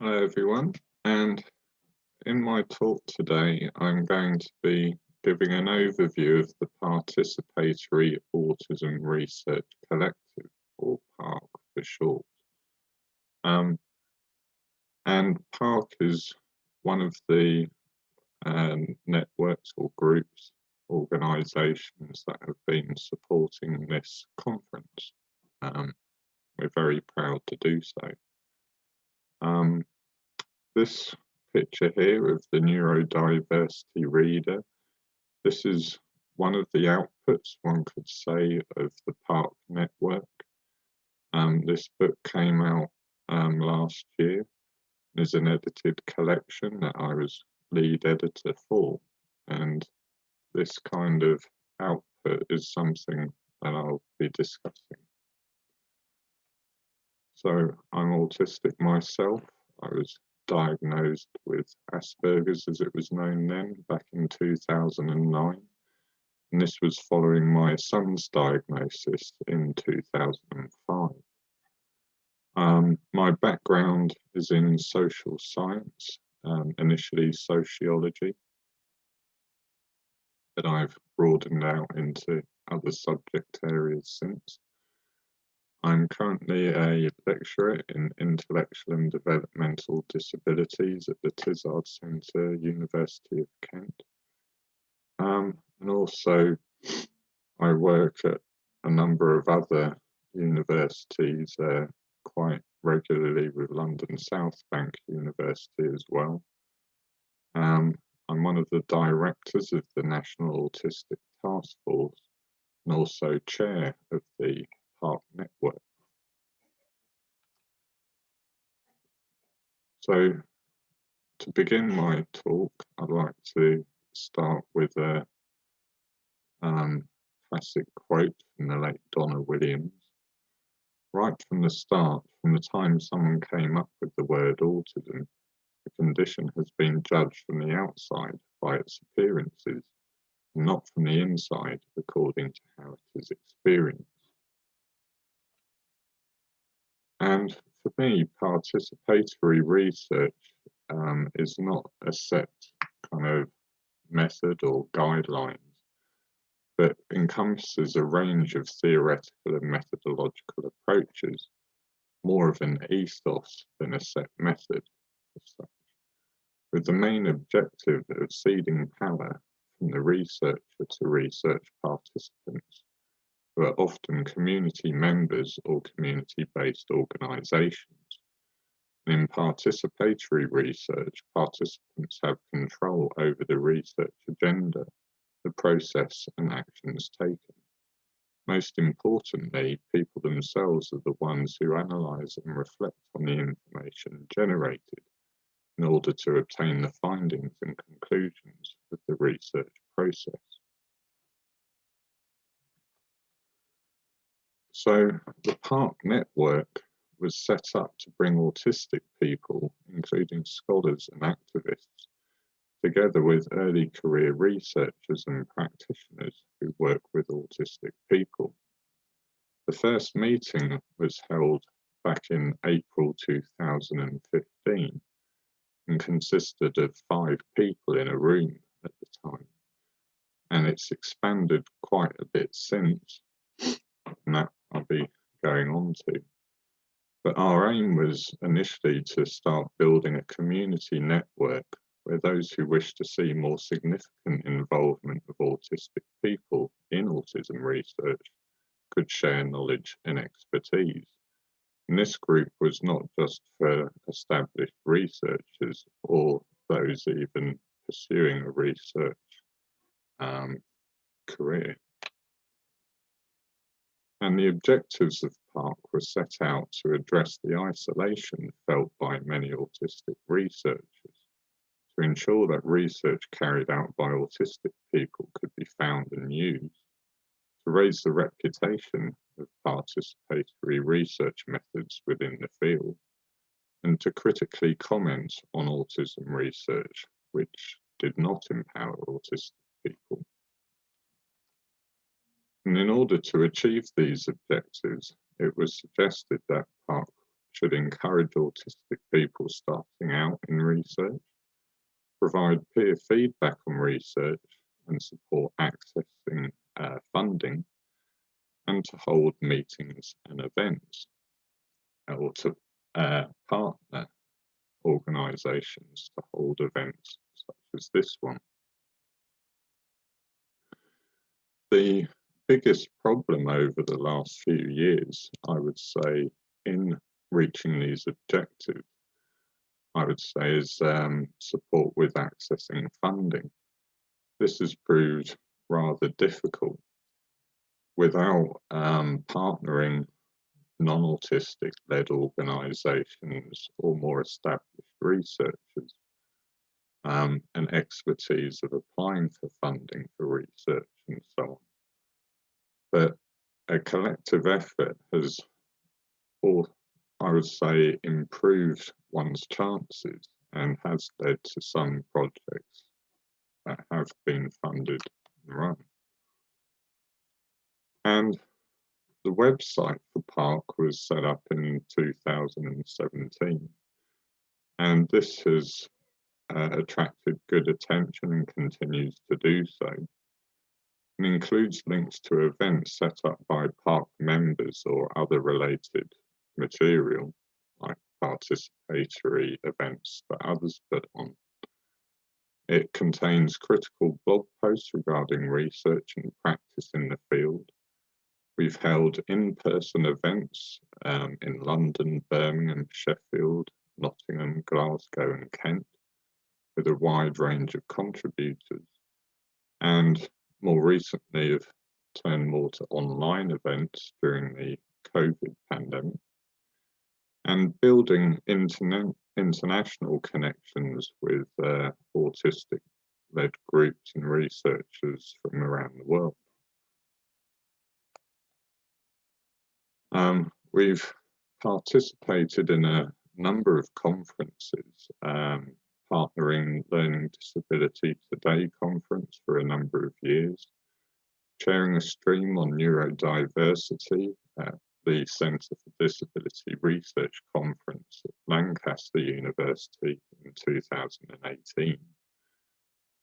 Hello everyone, and in my talk today I'm going to be giving an overview of the Participatory Autism Research Collective, or PARC for short. And PARC is one of the networks or groups, organisations that have been supporting this conference. We're very proud to do so. This picture here of the neurodiversity reader, this is one of the outputs, one could say, of the PARC network. This book came out last year. There's an edited collection that I was lead editor for, and this kind of output is something that I'll be discussing. So I'm autistic myself. I was diagnosed with Asperger's, as it was known then, back in 2009. And this was following my son's diagnosis in 2005. My background is in social science, initially sociology, but I've broadened out into other subject areas since. I'm currently a lecturer in intellectual and developmental disabilities at the Tizard Centre, University of Kent. And also I work at a number of other universities quite regularly with London South Bank University as well. I'm one of the directors of the National Autistic Task Force and also chair of the PARC network. So to begin my talk, I'd like to start with a classic quote from the late Donna Williams. Right from the start, from the time someone came up with the word autism, the condition has been judged from the outside by its appearances, and not from the inside according to how it is experienced. And for me, participatory research is not a set kind of method or guidelines, but encompasses a range of theoretical and methodological approaches, more of an ethos than a set method as such, with the main objective of ceding power from the researcher to research participants, who are often community members or community-based organisations. In participatory research, participants have control over the research agenda, the process and actions taken. Most importantly, people themselves are the ones who analyse and reflect on the information generated in order to obtain the findings and conclusions of the research process. So the PARC network was set up to bring autistic people, including scholars and activists, together with early career researchers and practitioners who work with autistic people. The first meeting was held back in April 2015 and consisted of 5 people in a room at the time. And it's expanded quite a bit since, and that I'll be going on to. But our aim was initially to start building a community network where those who wish to see more significant involvement of autistic people in autism research could share knowledge and expertise. And this group was not just for established researchers or those even pursuing a research career. And the objectives of PARC were set out to address the isolation felt by many autistic researchers, to ensure that research carried out by autistic people could be found and used, to raise the reputation of participatory research methods within the field, and to critically comment on autism research which did not empower autistic people. And in order to achieve these objectives, it was suggested that PARC should encourage autistic people starting out in research, provide peer feedback on research and support accessing funding, and to hold meetings and events, or to partner organisations to hold events such as this one. The biggest problem over the last few years, I would say, in reaching these objectives, I would say, is support with accessing funding. This has proved rather difficult without partnering non-autistic led organisations or more established researchers and expertise of applying for funding for research and so on. But a collective effort has, I would say, improved one's chances and has led to some projects that have been funded and run. And the website for PARC was set up in 2017, and this has attracted good attention and continues to do so, and includes links to events set up by PARC members or other related material, like participatory events that others put on. It contains critical blog posts regarding research and practice in the field. We've held in-person events in London, Birmingham, Sheffield, Nottingham, Glasgow and Kent with a wide range of contributors, and more recently have turned more to online events during the COVID pandemic, and building international connections with autistic-led groups and researchers from around the world. We've participated in a number of conferences, partnering Learning Disability Today conference for a number of years, chairing a stream on neurodiversity at the Centre for Disability Research Conference at Lancaster University in 2018.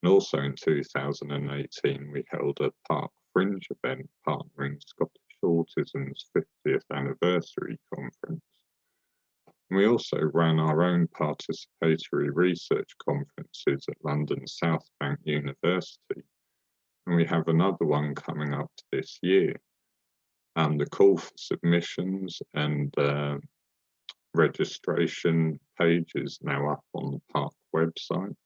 And also in 2018, we held a PARC Fringe event partnering Scottish Autism's 50th anniversary conference. And we also ran our own participatory research conferences at London South Bank University. And we have another one coming up this year. And the call for submissions and registration page is now up on the PARC website.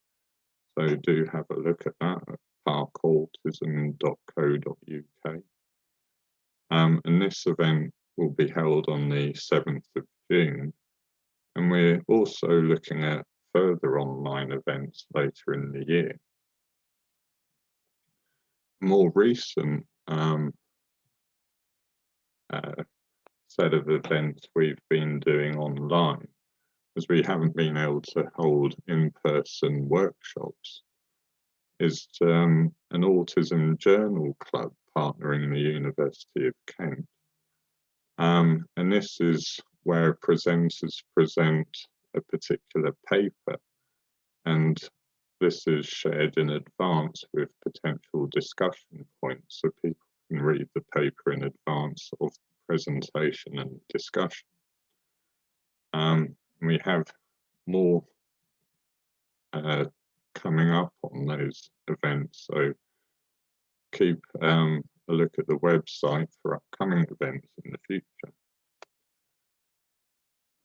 So do have a look at that at parcautism.co.uk. And this event will be held on the 7th of June. And we're also looking at further online events later in the year. More recent set of events we've been doing online, as we haven't been able to hold in-person workshops, is an autism journal club partnering the University of Kent. And this is where presenters present a particular paper, and this is shared in advance with potential discussion points, so people can read the paper in advance of the presentation and discussion. We have more coming up on those events, so keep a look at the website for upcoming events in the future.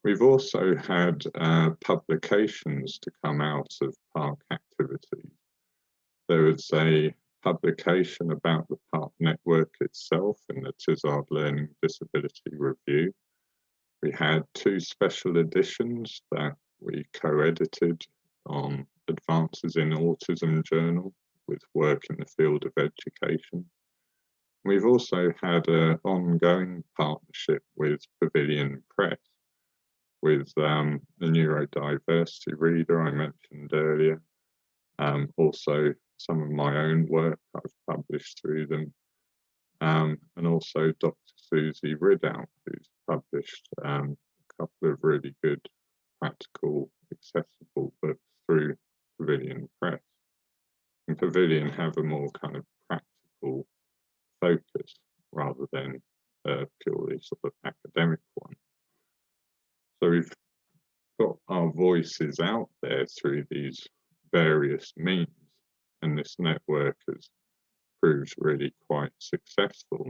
We've also had publications to come out of PARC activities. There was a publication about the PARC network itself in the Tizard Learning Disability Review. We had 2 special editions that we co-edited on Advances in Autism Journal with work in the field of education. We've also had an ongoing partnership with Pavilion Press, with the neurodiversity reader I mentioned earlier. Also some of my own work I've published through them. And also Dr. Susie Ridout, who's published a couple of really good, practical, accessible books through Pavilion Press. And Pavilion have a more kind of practical focus rather than a purely sort of academic one. So we've got our voices out there through these various means, and this network has proved really quite successful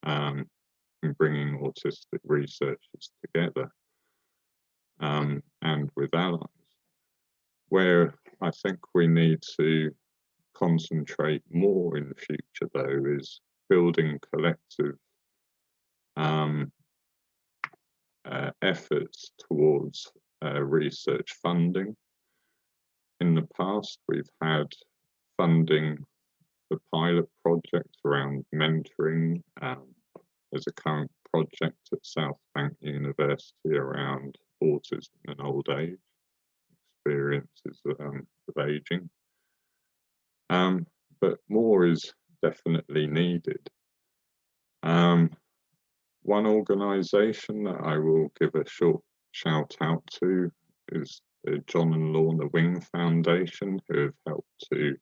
in bringing autistic researchers together and with allies. Where I think we need to concentrate more in the future, though, is building collective efforts towards research funding. In the past, we've had funding for pilot projects around mentoring. There's a current project at South Bank University around autism and old age experiences of aging. But more is definitely needed. One organisation that I will give a short shout out to is the John and Lorna Wing Foundation, who have helped to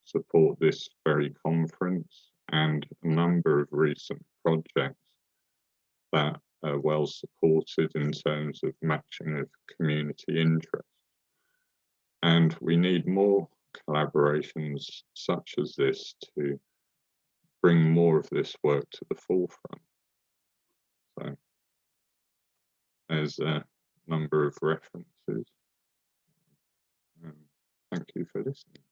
support this very conference and a number of recent projects that are well supported in terms of matching of community interest. And we need more collaborations such as this to bring more of this work to the forefront. So there's a number of references. Thank you for listening.